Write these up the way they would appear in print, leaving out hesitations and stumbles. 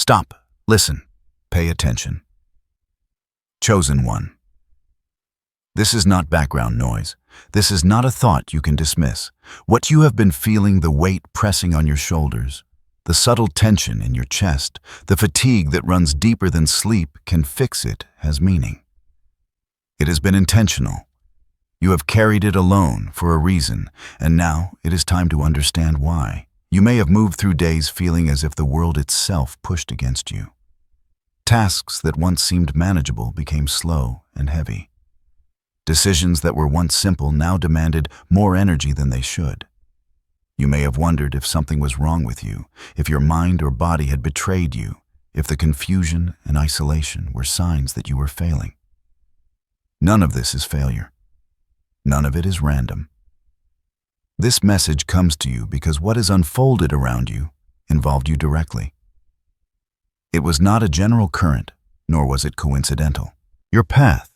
Stop, listen, pay attention. Chosen one. This is not background noise. This is not a thought you can dismiss. What you have been feeling, the weight pressing on your shoulders, the subtle tension in your chest, the fatigue that runs deeper than sleep can fix it, has meaning. It has been intentional. You have carried it alone for a reason, and now it is time to understand why. You may have moved through days feeling as if the world itself pushed against you. Tasks that once seemed manageable became slow and heavy. Decisions that were once simple now demanded more energy than they should. You may have wondered if something was wrong with you, if your mind or body had betrayed you, if the confusion and isolation were signs that you were failing. None of this is failure. None of it is random. This message comes to you because what is unfolded around you involved you directly. It was not a general current, nor was it coincidental. Your path,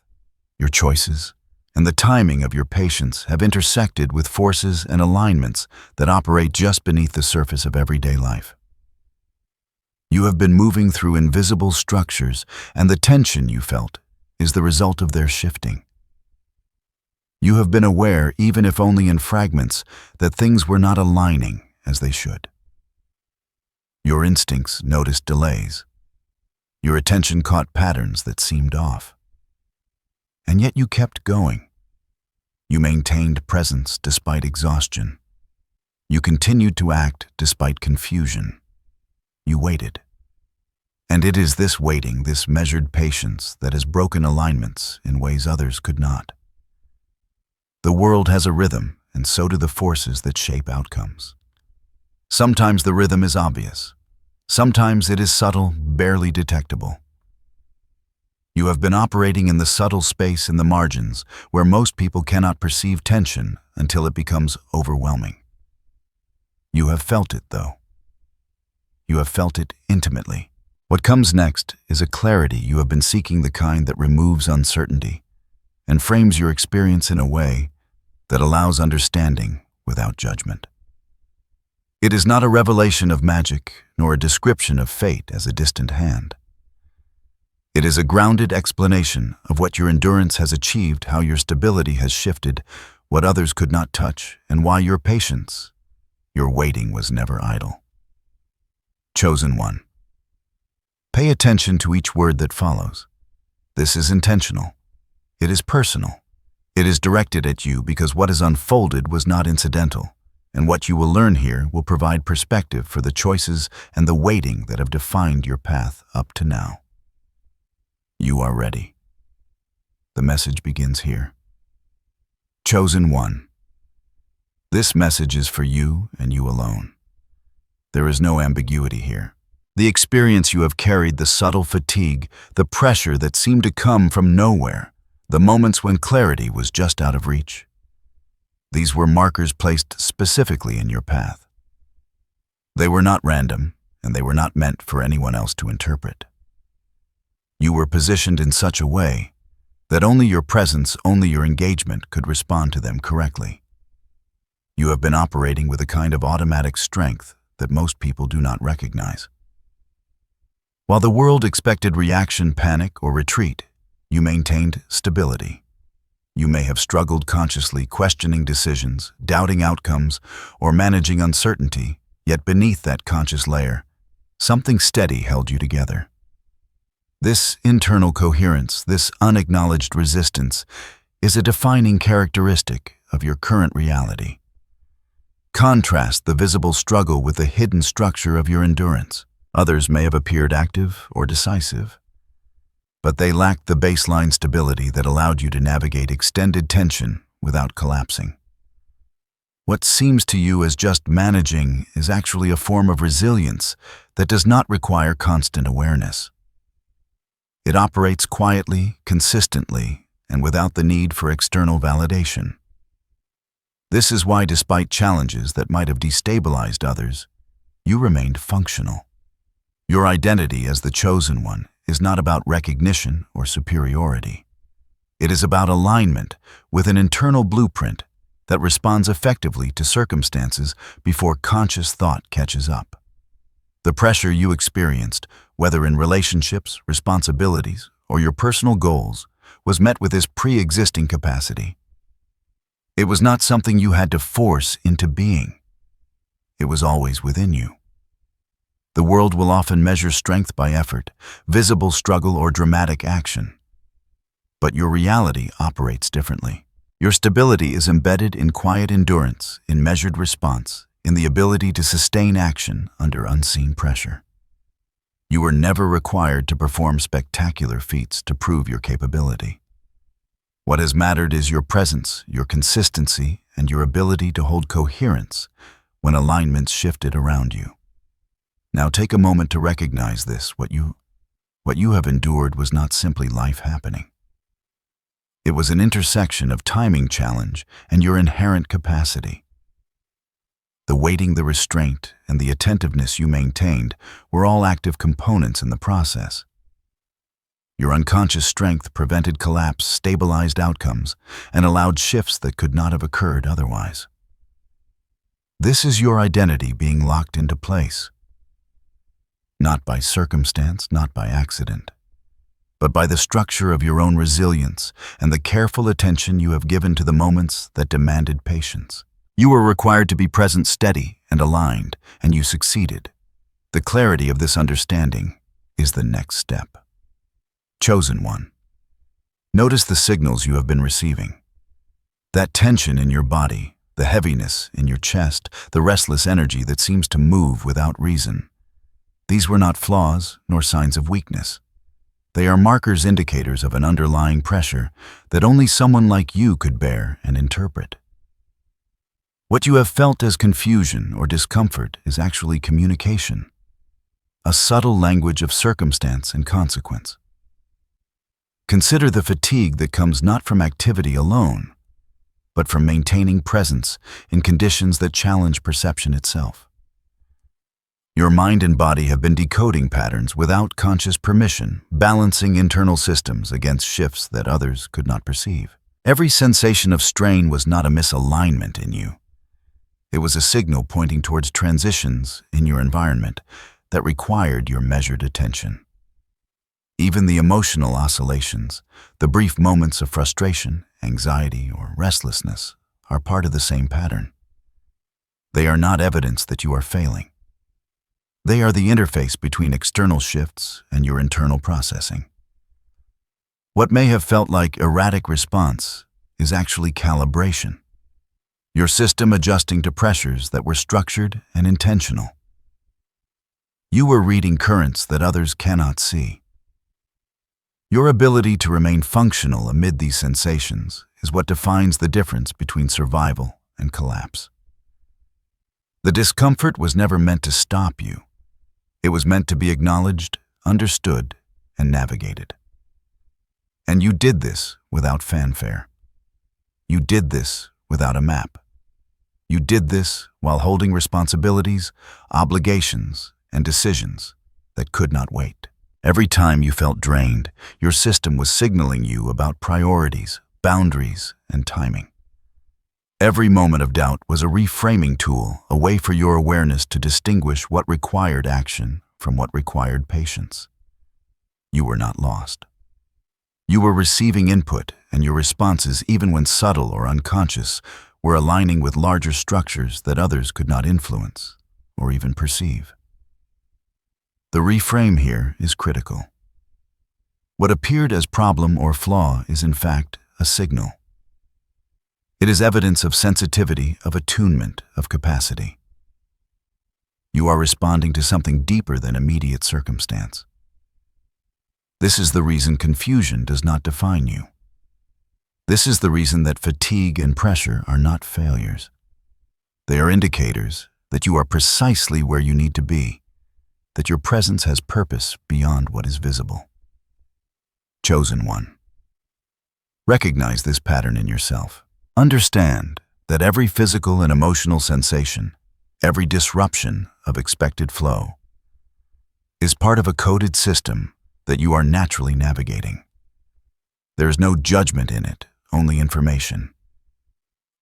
your choices, and the timing of your patience have intersected with forces and alignments that operate just beneath the surface of everyday life. You have been moving through invisible structures, and the tension you felt is the result of their shifting. You have been aware, even if only in fragments, that things were not aligning as they should. Your instincts noticed delays. Your attention caught patterns that seemed off. And yet you kept going. You maintained presence despite exhaustion. You continued to act despite confusion. You waited. And it is this waiting, this measured patience, that has broken alignments in ways others could not. The world has a rhythm, and so do the forces that shape outcomes. Sometimes the rhythm is obvious. Sometimes it is subtle, barely detectable. You have been operating in the subtle space in the margins, where most people cannot perceive tension until it becomes overwhelming. You have felt it, though. You have felt it intimately. What comes next is a clarity you have been seeking, the kind that removes uncertainty and frames your experience in a way that allows understanding without judgment. It is not a revelation of magic, nor a description of fate as a distant hand. It is a grounded explanation of what your endurance has achieved, how your stability has shifted, what others could not touch, and why your patience, your waiting, was never idle. Chosen one. Pay attention to each word that follows. This is intentional. It is personal. It is directed at you because what is unfolded was not incidental, and what you will learn here will provide perspective for the choices and the waiting that have defined your path up to now. You are ready. The message begins here. Chosen one. This message is for you and you alone. There is no ambiguity here. The experience you have carried, the subtle fatigue, the pressure that seemed to come from nowhere, the moments when clarity was just out of reach. These were markers placed specifically in your path. They were not random, and they were not meant for anyone else to interpret. You were positioned in such a way that only your presence, only your engagement could respond to them correctly. You have been operating with a kind of automatic strength that most people do not recognize. While the world expected reaction, panic, or retreat, you maintained stability. You may have struggled consciously, questioning decisions, doubting outcomes, or managing uncertainty, yet beneath that conscious layer, something steady held you together. This internal coherence, this unacknowledged resistance, is a defining characteristic of your current reality. Contrast the visible struggle with the hidden structure of your endurance. Others may have appeared active or decisive, but they lacked the baseline stability that allowed you to navigate extended tension without collapsing. What seems to you as just managing is actually a form of resilience that does not require constant awareness. It operates quietly, consistently, and without the need for external validation. This is why, despite challenges that might have destabilized others, you remained functional. Your identity as the chosen one is not about recognition or superiority. It is about alignment with an internal blueprint that responds effectively to circumstances before conscious thought catches up. The pressure you experienced whether in relationships, responsibilities, or your personal goals, was met with this pre-existing capacity. It was not something you had to force into being. It was always within you. The world will often measure strength by effort, visible struggle, or dramatic action. But your reality operates differently. Your stability is embedded in quiet endurance, in measured response, in the ability to sustain action under unseen pressure. You were never required to perform spectacular feats to prove your capability. What has mattered is your presence, your consistency, and your ability to hold coherence when alignments shifted around you. Now take a moment to recognize this. What you have endured was not simply life happening. It was an intersection of timing challenge and your inherent capacity. The waiting, the restraint, and the attentiveness you maintained were all active components in the process. Your unconscious strength prevented collapse, stabilized outcomes, and allowed shifts that could not have occurred otherwise. This is your identity being locked into place. Not by circumstance, not by accident, but by the structure of your own resilience and the careful attention you have given to the moments that demanded patience. You were required to be present, steady, and aligned, and you succeeded. The clarity of this understanding is the next step. Chosen one. Notice the signals you have been receiving. That tension in your body, the heaviness in your chest, the restless energy that seems to move without reason. These were not flaws nor signs of weakness. They are markers, indicators of an underlying pressure that only someone like you could bear and interpret. What you have felt as confusion or discomfort is actually communication, a subtle language of circumstance and consequence. Consider the fatigue that comes not from activity alone, but from maintaining presence in conditions that challenge perception itself. Your mind and body have been decoding patterns without conscious permission, balancing internal systems against shifts that others could not perceive. Every sensation of strain was not a misalignment in you. It was a signal pointing towards transitions in your environment that required your measured attention. Even the emotional oscillations, the brief moments of frustration, anxiety, or restlessness, are part of the same pattern. They are not evidence that you are failing. They are the interface between external shifts and your internal processing. What may have felt like erratic response is actually calibration. Your system adjusting to pressures that were structured and intentional. You were reading currents that others cannot see. Your ability to remain functional amid these sensations is what defines the difference between survival and collapse. The discomfort was never meant to stop you. It was meant to be acknowledged, understood, and navigated. And you did this without fanfare. You did this without a map. You did this while holding responsibilities, obligations, and decisions that could not wait. Every time you felt drained, your system was signaling you about priorities, boundaries, and timing. Every moment of doubt was a reframing tool, a way for your awareness to distinguish what required action from what required patience. You were not lost. You were receiving input, and your responses, even when subtle or unconscious, were aligning with larger structures that others could not influence or even perceive. The reframe here is critical. What appeared as problem or flaw is in fact a signal. It is evidence of sensitivity, of attunement, of capacity. You are responding to something deeper than immediate circumstance. This is the reason confusion does not define you. This is the reason that fatigue and pressure are not failures. They are indicators that you are precisely where you need to be, that your presence has purpose beyond what is visible. Chosen one. Recognize this pattern in yourself. Understand that every physical and emotional sensation, every disruption of expected flow, is part of a coded system that you are naturally navigating. There is no judgment in it, only information.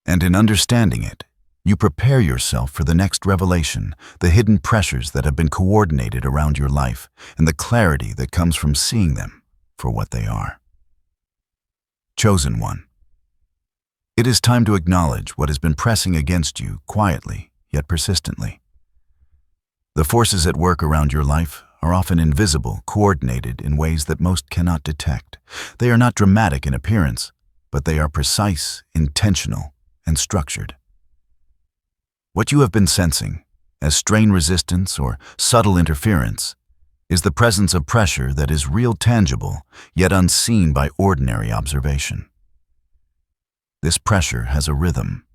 And in understanding it, You prepare yourself for the next revelation, the hidden pressures that have been coordinated around your life, and the clarity that comes from seeing them for what they are. Chosen one. It is time to acknowledge what has been pressing against you quietly, yet persistently. The forces at work around your life are often invisible, coordinated in ways that most cannot detect. They are not dramatic in appearance, but they are precise, intentional, and structured. What you have been sensing, as strain resistance or subtle interference, is the presence of pressure that is real, tangible, yet unseen by ordinary observation. This pressure has a rhythm.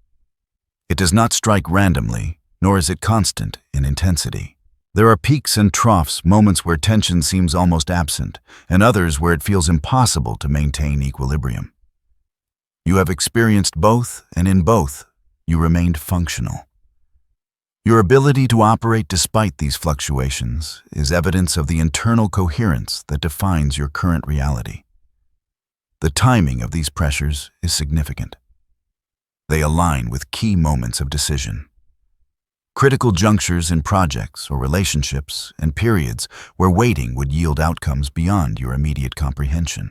It does not strike randomly, nor is it constant in intensity. There are peaks and troughs, moments where tension seems almost absent, and others where it feels impossible to maintain equilibrium. You have experienced both, and in both, you remained functional. Your ability to operate despite these fluctuations is evidence of the internal coherence that defines your current reality. The timing of these pressures is significant. They align with key moments of decision. Critical junctures in projects or relationships and periods where waiting would yield outcomes beyond your immediate comprehension.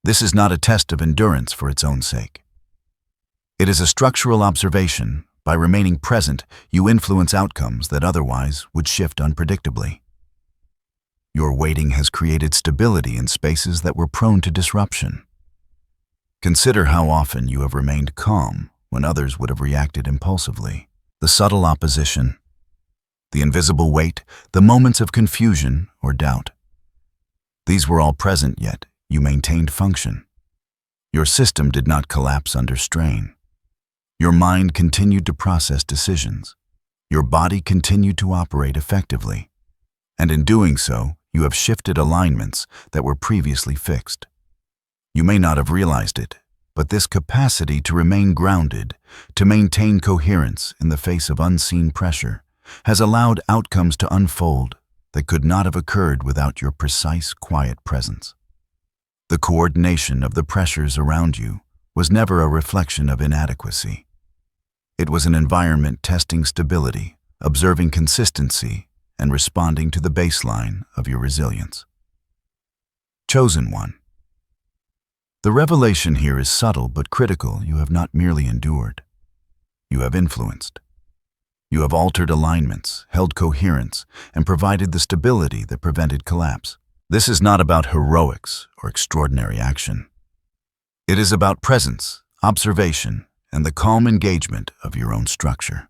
This is not a test of endurance for its own sake. It is a structural observation. By remaining present, you influence outcomes that otherwise would shift unpredictably. Your waiting has created stability in spaces that were prone to disruption. Consider how often you have remained calm when others would have reacted impulsively. The subtle opposition, the invisible weight, the moments of confusion or doubt. These were all present, yet you maintained function. Your system did not collapse under strain. Your mind continued to process decisions. Your body continued to operate effectively. And in doing so, you have shifted alignments that were previously fixed. You may not have realized it, but this capacity to remain grounded, to maintain coherence in the face of unseen pressure, has allowed outcomes to unfold that could not have occurred without your precise, quiet presence. The coordination of the pressures around you was never a reflection of inadequacy. It was an environment testing stability, observing consistency, and responding to the baseline of your resilience. Chosen one. The revelation here is subtle but critical. You have not merely endured. You have influenced. You have altered alignments, held coherence, and provided the stability that prevented collapse. This is not about heroics or extraordinary action. It is about presence, observation, and the calm engagement of your own structure.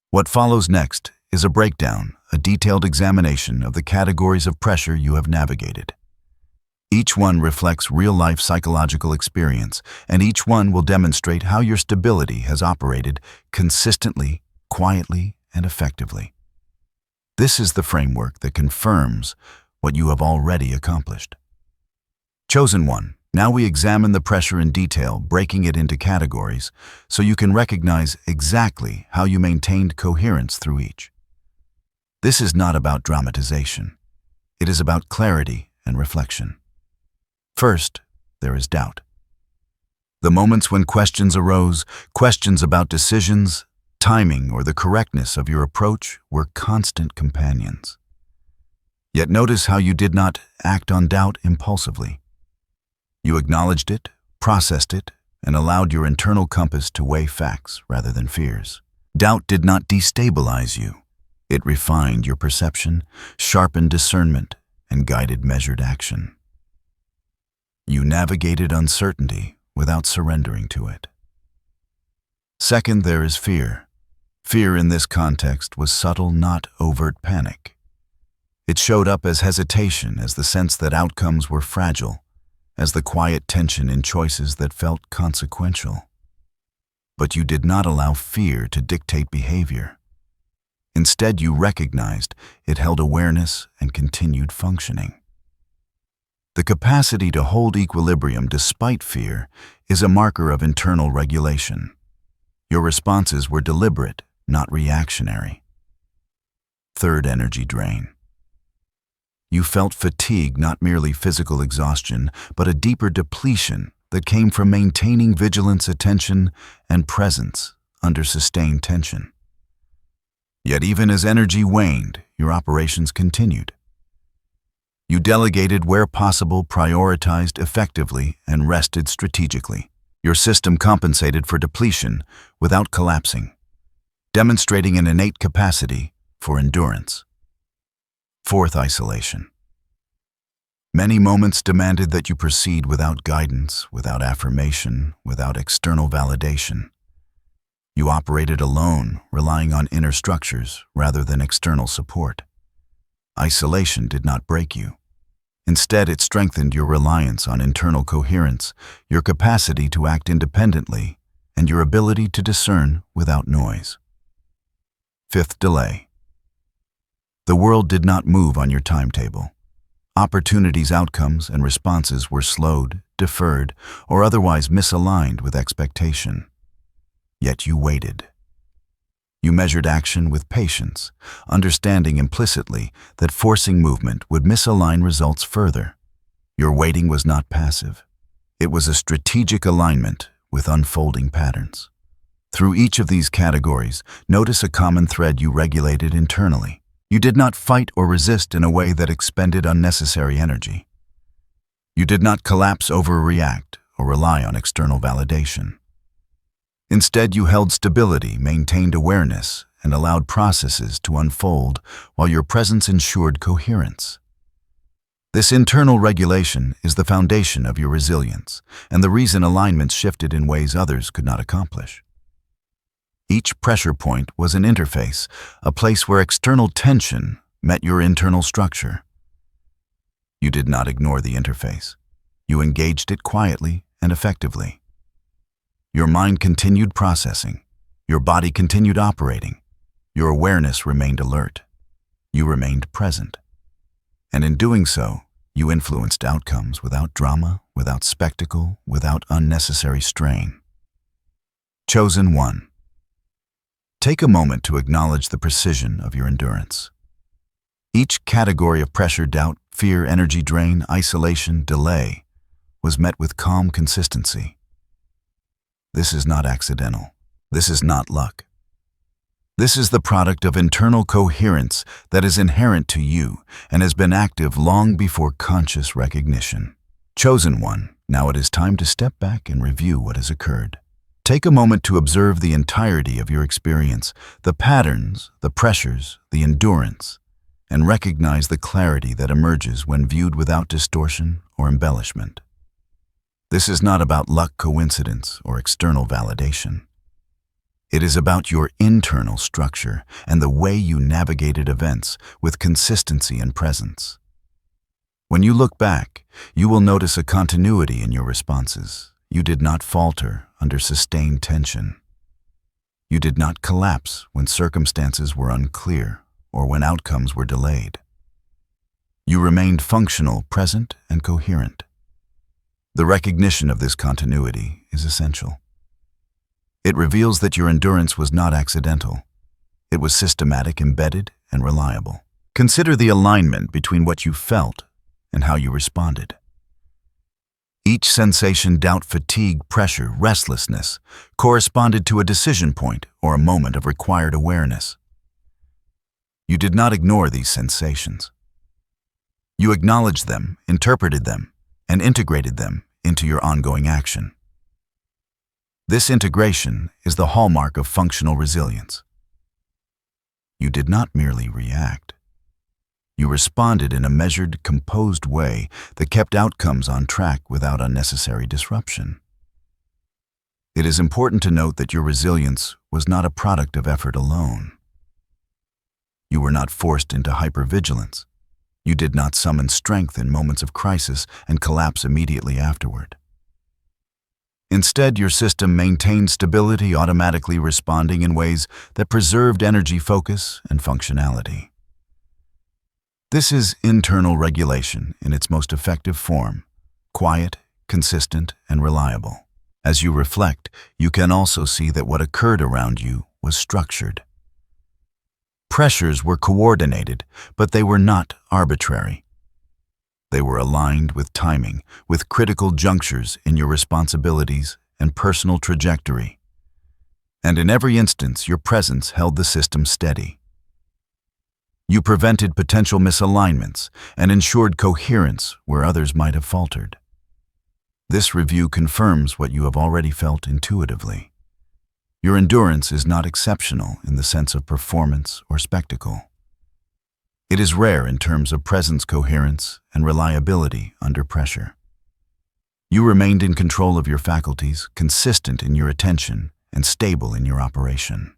What follows next is a breakdown, a detailed examination of the categories of pressure you have navigated. Each one reflects real-life psychological experience, and each one will demonstrate how your stability has operated consistently, quietly, and effectively. This is the framework that confirms what you have already accomplished. Chosen one. Now we examine the pressure in detail, breaking it into categories, so you can recognize exactly how you maintained coherence through each. This is not about dramatization. It is about clarity and reflection. First, there is doubt. The moments when questions arose, questions about decisions, timing, or the correctness of your approach were constant companions. Yet notice how you did not act on doubt impulsively. You acknowledged it, processed it, and allowed your internal compass to weigh facts rather than fears. Doubt did not destabilize you. It refined your perception, sharpened discernment, and guided measured action. You navigated uncertainty without surrendering to it. Second, there is fear. Fear in this context was subtle, not overt panic. It showed up as hesitation, as the sense that outcomes were fragile, as the quiet tension in choices that felt consequential. But you did not allow fear to dictate behavior. Instead, you recognized it held awareness and continued functioning. The capacity to hold equilibrium despite fear is a marker of internal regulation. Your responses were deliberate, not reactionary. Third, energy drain. You felt fatigue, not merely physical exhaustion, but a deeper depletion that came from maintaining vigilance, attention, and presence under sustained tension. Yet even as energy waned, your operations continued. You delegated where possible, prioritized effectively, and rested strategically. Your system compensated for depletion without collapsing, demonstrating an innate capacity for endurance. Fourth, isolation. Many moments demanded that you proceed without guidance, without affirmation, without external validation. You operated alone, relying on inner structures rather than external support. Isolation did not break you. Instead, it strengthened your reliance on internal coherence, your capacity to act independently, and your ability to discern without noise. Fifth, delay. The world did not move on your timetable. Opportunities, outcomes, and responses were slowed, deferred, or otherwise misaligned with expectation. Yet you waited. You measured action with patience, understanding implicitly that forcing movement would misalign results further. Your waiting was not passive. It was a strategic alignment with unfolding patterns. Through each of these categories, notice a common thread you regulated internally. You did not fight or resist in a way that expended unnecessary energy. You did not collapse, overreact, or rely on external validation. Instead, you held stability, maintained awareness, and allowed processes to unfold while your presence ensured coherence. This internal regulation is the foundation of your resilience and the reason alignments shifted in ways others could not accomplish. Each pressure point was an interface, a place where external tension met your internal structure. You did not ignore the interface. You engaged it quietly and effectively. Your mind continued processing. Your body continued operating. Your awareness remained alert. You remained present. And in doing so, you influenced outcomes without drama, without spectacle, without unnecessary strain. Chosen one. Take a moment to acknowledge the precision of your endurance. Each category of pressure, doubt, fear, energy drain, isolation, delay was met with calm consistency. This is not accidental. This is not luck. This is the product of internal coherence that is inherent to you and has been active long before conscious recognition. Chosen one, now it is time to step back and review what has occurred. Take a moment to observe the entirety of your experience, the patterns, the pressures, the endurance, and recognize the clarity that emerges when viewed without distortion or embellishment. This is not about luck, coincidence, or external validation. It is about your internal structure and the way you navigated events with consistency and presence. When you look back, you will notice a continuity in your responses. You did not falter under sustained tension. You did not collapse when circumstances were unclear or when outcomes were delayed. You remained functional, present, and coherent. The recognition of this continuity is essential. It reveals that your endurance was not accidental. It was systematic, embedded, and reliable. Consider the alignment between what you felt and how you responded. Each sensation, doubt, fatigue, pressure, restlessness, corresponded to a decision point or a moment of required awareness. You did not ignore these sensations. You acknowledged them, interpreted them, and integrated them into your ongoing action. This integration is the hallmark of functional resilience. You did not merely react. You responded in a measured, composed way that kept outcomes on track without unnecessary disruption. It is important to note that your resilience was not a product of effort alone. You were not forced into hypervigilance. You did not summon strength in moments of crisis and collapse immediately afterward. Instead, your system maintained stability, automatically responding in ways that preserved energy, focus, and functionality. This is internal regulation in its most effective form, quiet, consistent, and reliable. As you reflect, you can also see that what occurred around you was structured. Pressures were coordinated, but they were not arbitrary. They were aligned with timing, with critical junctures in your responsibilities and personal trajectory. And in every instance, your presence held the system steady. You prevented potential misalignments and ensured coherence where others might have faltered. This review confirms what you have already felt intuitively. Your endurance is not exceptional in the sense of performance or spectacle. It is rare in terms of presence coherence and reliability under pressure. You remained in control of your faculties, consistent in your attention, and stable in your operation.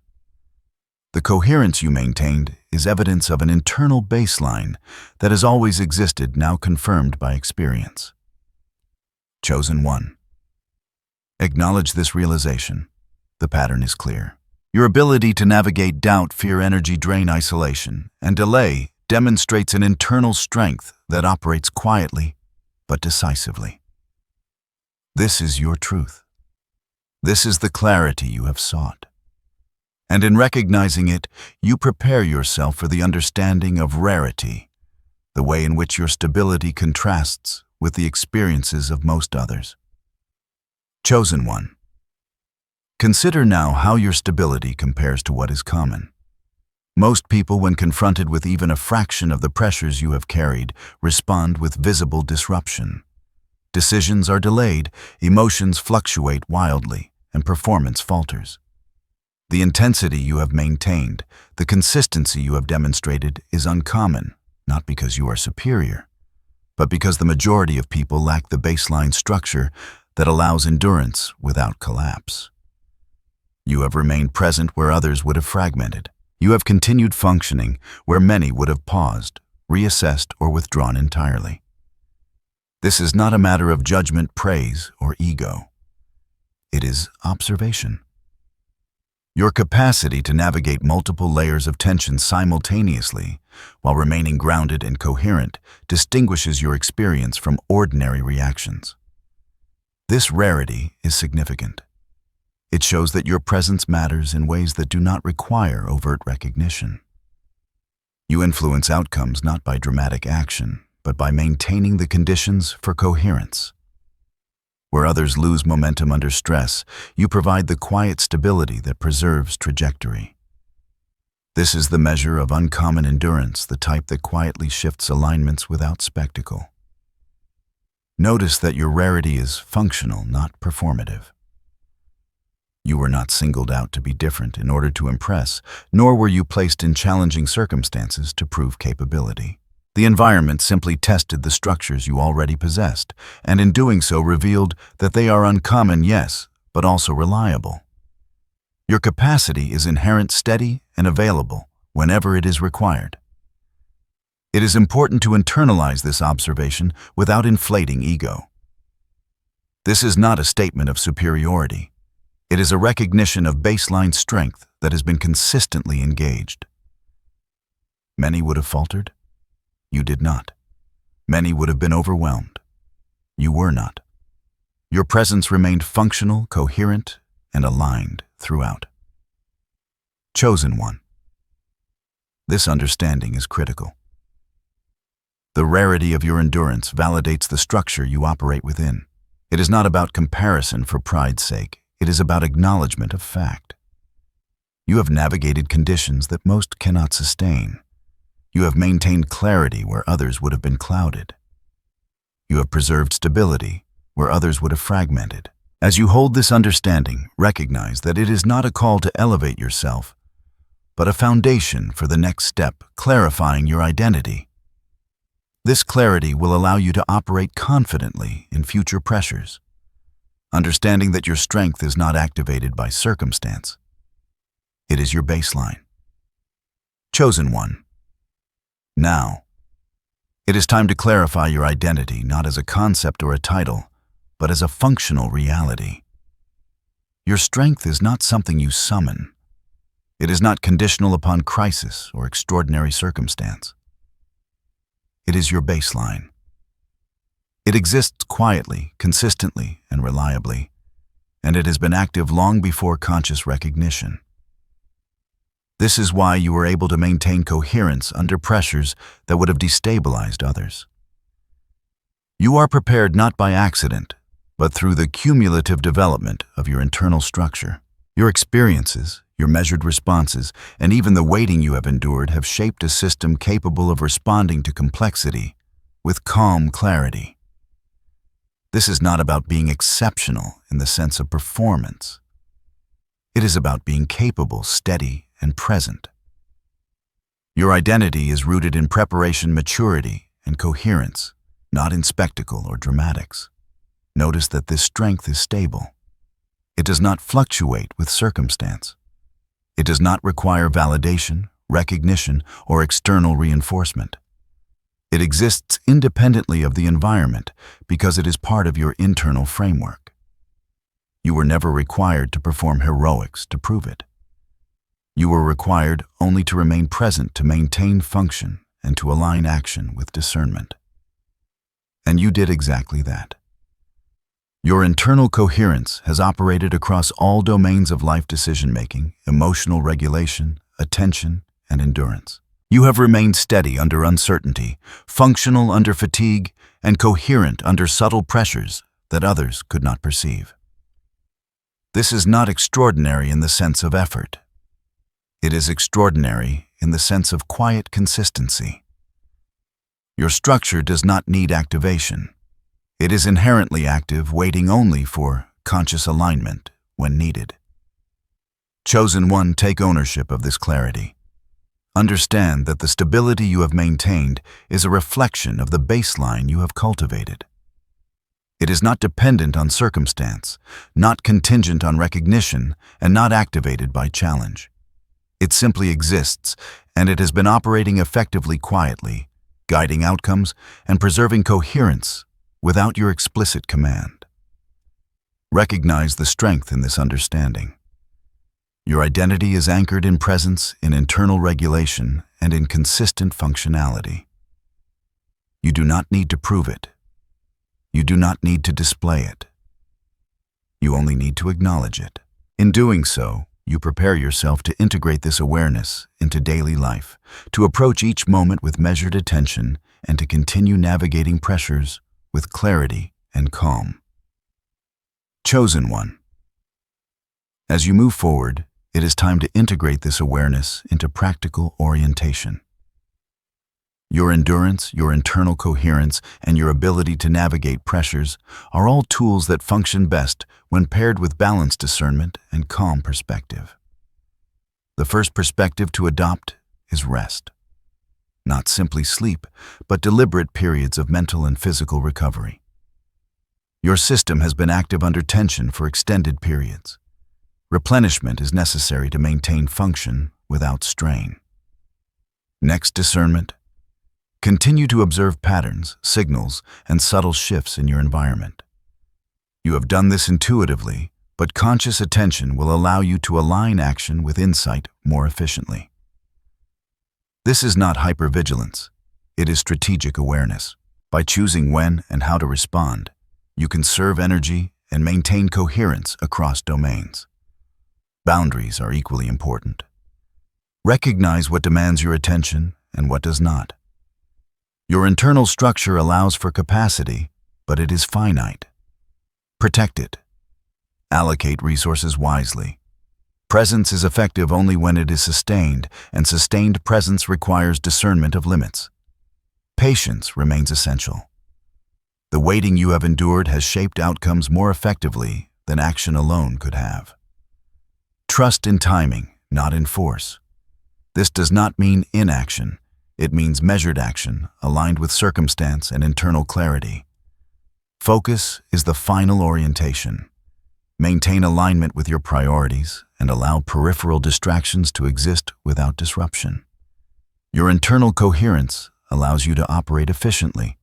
The coherence you maintained is evidence of an internal baseline that has always existed, now confirmed by experience. Chosen one. Acknowledge this realization. The pattern is clear. Your ability to navigate doubt, fear, energy drain, isolation, and delay demonstrates an internal strength that operates quietly but decisively. This is your truth. This is the clarity you have sought. And in recognizing it, you prepare yourself for the understanding of rarity, the way in which your stability contrasts with the experiences of most others. Chosen one. Consider now how your stability compares to what is common. Most people, when confronted with even a fraction of the pressures you have carried, respond with visible disruption. Decisions are delayed, emotions fluctuate wildly, and performance falters. The intensity you have maintained, the consistency you have demonstrated is uncommon, not because you are superior, but because the majority of people lack the baseline structure that allows endurance without collapse. You have remained present where others would have fragmented. You have continued functioning where many would have paused, reassessed, or withdrawn entirely. This is not a matter of judgment, praise, or ego. It is observation. Your capacity to navigate multiple layers of tension simultaneously while remaining grounded and coherent distinguishes your experience from ordinary reactions. This rarity is significant. It shows that your presence matters in ways that do not require overt recognition. You influence outcomes not by dramatic action, but by maintaining the conditions for coherence. Where others lose momentum under stress, you provide the quiet stability that preserves trajectory. This is the measure of uncommon endurance, the type that quietly shifts alignments without spectacle. Notice that your rarity is functional, not performative. You were not singled out to be different in order to impress, nor were you placed in challenging circumstances to prove capability. The environment simply tested the structures you already possessed, and in doing so revealed that they are uncommon, yes, but also reliable. Your capacity is inherent, steady, and available whenever it is required. It is important to internalize this observation without inflating ego. This is not a statement of superiority. It is a recognition of baseline strength that has been consistently engaged. Many would have faltered. You did not. Many would have been overwhelmed. You were not. Your presence remained functional, coherent, and aligned throughout. Chosen one. This understanding is critical. The rarity of your endurance validates the structure you operate within. It is not about comparison for pride's sake. It is about acknowledgement of fact. You have navigated conditions that most cannot sustain. You have maintained clarity where others would have been clouded. You have preserved stability where others would have fragmented. As you hold this understanding, recognize that it is not a call to elevate yourself, but a foundation for the next step, clarifying your identity. This clarity will allow you to operate confidently in future pressures, understanding that your strength is not activated by circumstance. It is your baseline. Chosen one. Now, it is time to clarify your identity not as a concept or a title, but as a functional reality. Your strength is not something you summon. It is not conditional upon crisis or extraordinary circumstance. It is your baseline. It exists quietly, consistently, and reliably, and it has been active long before conscious recognition. This is why you were able to maintain coherence under pressures that would have destabilized others. You are prepared not by accident, but through the cumulative development of your internal structure. Your experiences, your measured responses, and even the waiting you have endured have shaped a system capable of responding to complexity with calm clarity. This is not about being exceptional in the sense of performance. It is about being capable, steady, and present. Your identity is rooted in preparation, maturity, and coherence, not in spectacle or dramatics. Notice that this strength is stable. It does not fluctuate with circumstance. It does not require validation, recognition, or external reinforcement. It exists independently of the environment because it is part of your internal framework. You were never required to perform heroics to prove it. You were required only to remain present, to maintain function, and to align action with discernment. And you did exactly that. Your internal coherence has operated across all domains of life decision-making, emotional regulation, attention, and endurance. You have remained steady under uncertainty, functional under fatigue, and coherent under subtle pressures that others could not perceive. This is not extraordinary in the sense of effort. It is extraordinary in the sense of quiet consistency. Your structure does not need activation. It is inherently active, waiting only for conscious alignment when needed. Chosen one, take ownership of this clarity. Understand that the stability you have maintained is a reflection of the baseline you have cultivated. It is not dependent on circumstance, not contingent on recognition, and not activated by challenge. It simply exists, and it has been operating effectively quietly, guiding outcomes and preserving coherence without your explicit command. Recognize the strength in this understanding. Your identity is anchored in presence, in internal regulation, and in consistent functionality. You do not need to prove it. You do not need to display it. You only need to acknowledge it. In doing so, you prepare yourself to integrate this awareness into daily life, to approach each moment with measured attention, and to continue navigating pressures with clarity and calm. Chosen one. As you move forward, it is time to integrate this awareness into practical orientation. Your endurance, your internal coherence, and your ability to navigate pressures are all tools that function best when paired with balanced discernment and calm perspective. The first perspective to adopt is rest. Not simply sleep, but deliberate periods of mental and physical recovery. Your system has been active under tension for extended periods. Replenishment is necessary to maintain function without strain. Next, discernment. Continue to observe patterns, signals, and subtle shifts in your environment. You have done this intuitively, but conscious attention will allow you to align action with insight more efficiently. This is not hypervigilance. It is strategic awareness. By choosing when and how to respond, you conserve energy and maintain coherence across domains. Boundaries are equally important. Recognize what demands your attention and what does not. Your internal structure allows for capacity, but it is finite. Protect it. Allocate resources wisely. Presence is effective only when it is sustained, and sustained presence requires discernment of limits. Patience remains essential. The waiting you have endured has shaped outcomes more effectively than action alone could have. Trust in timing, not in force. This does not mean inaction. It means measured action, aligned with circumstance and internal clarity. Focus is the final orientation. Maintain alignment with your priorities and allow peripheral distractions to exist without disruption. Your internal coherence allows you to operate efficiently,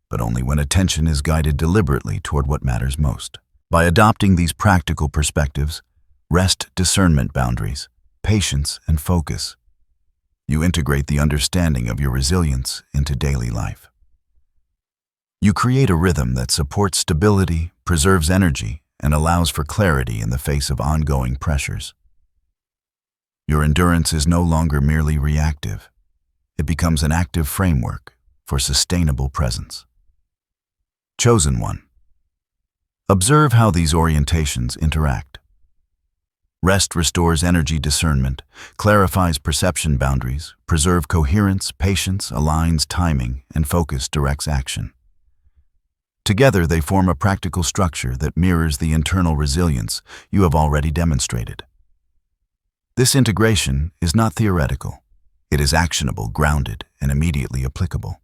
but only when attention is guided deliberately toward what matters most. By adopting these practical perspectives, rest, discernment, boundaries, patience, and focus, you integrate the understanding of your resilience into daily life. You create a rhythm that supports stability, preserves energy, and allows for clarity in the face of ongoing pressures. Your endurance is no longer merely reactive. It becomes an active framework for sustainable presence. Chosen one. Observe how these orientations interact. Rest restores energy discernment, clarifies perception boundaries, preserves coherence, patience, aligns timing, and focus directs action. Together, they form a practical structure that mirrors the internal resilience you have already demonstrated. This integration is not theoretical. It is actionable, grounded, and immediately applicable.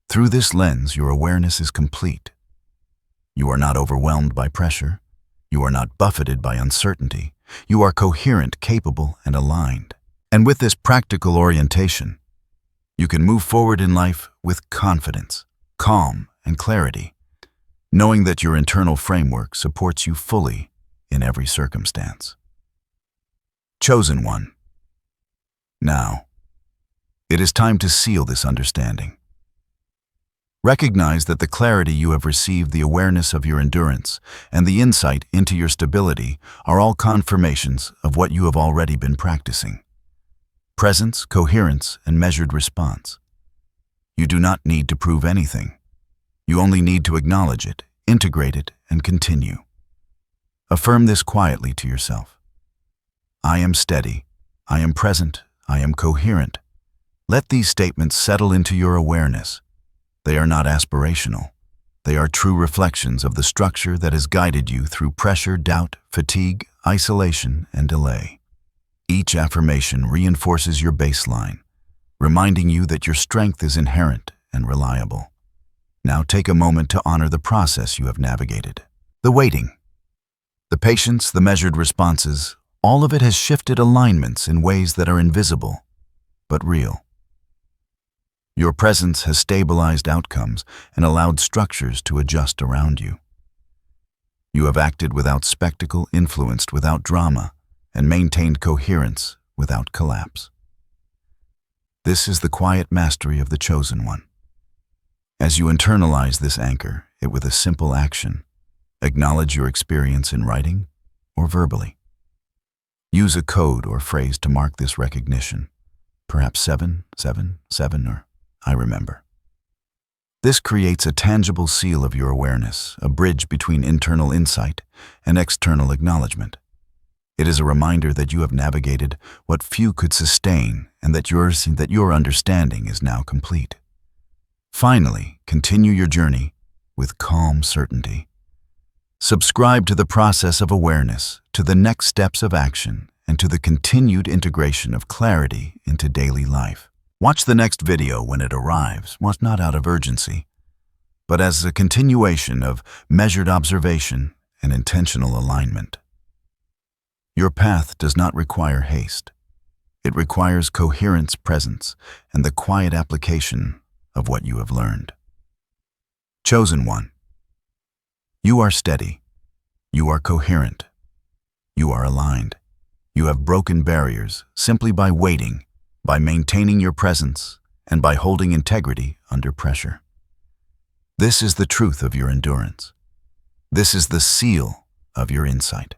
Through this lens, your awareness is complete. You are not overwhelmed by pressure. You are not buffeted by uncertainty. You are coherent, capable, and aligned. And with this practical orientation, you can move forward in life with confidence, calm, and clarity, knowing that your internal framework supports you fully in every circumstance. Chosen one. Now, it is time to seal this understanding. Recognize that the clarity you have received, the awareness of your endurance, and the insight into your stability are all confirmations of what you have already been practicing. Presence, coherence, and measured response. You do not need to prove anything. You only need to acknowledge it, integrate it, and continue. Affirm this quietly to yourself. I am steady. I am present. I am coherent. Let these statements settle into your awareness. They are not aspirational. They are true reflections of the structure that has guided you through pressure, doubt, fatigue, isolation, and delay. Each affirmation reinforces your baseline, reminding you that your strength is inherent and reliable. Now take a moment to honor the process you have navigated. The waiting, the patience, the measured responses, all of it has shifted alignments in ways that are invisible, but real. Your presence has stabilized outcomes and allowed structures to adjust around you. You have acted without spectacle, influenced without drama, and maintained coherence without collapse. This is the quiet mastery of the chosen one. As you internalize this anchor, it with a simple action, acknowledge your experience in writing or verbally. Use a code or phrase to mark this recognition, perhaps 777 or I remember. This creates a tangible seal of your awareness, a bridge between internal insight and external acknowledgement. It is a reminder that you have navigated what few could sustain and that your understanding is now complete. Finally, continue your journey with calm certainty. Subscribe to the process of awareness, to the next steps of action, and to the continued integration of clarity into daily life. Watch the next video when it arrives, not out of urgency, but as a continuation of measured observation and intentional alignment. Your path does not require haste. It requires coherence, presence, and the quiet application of what you have learned. Chosen one. You are steady. You are coherent. You are aligned. You have broken barriers simply by waiting, by maintaining your presence, and by holding integrity under pressure. This is the truth of your endurance. This is the seal of your insight.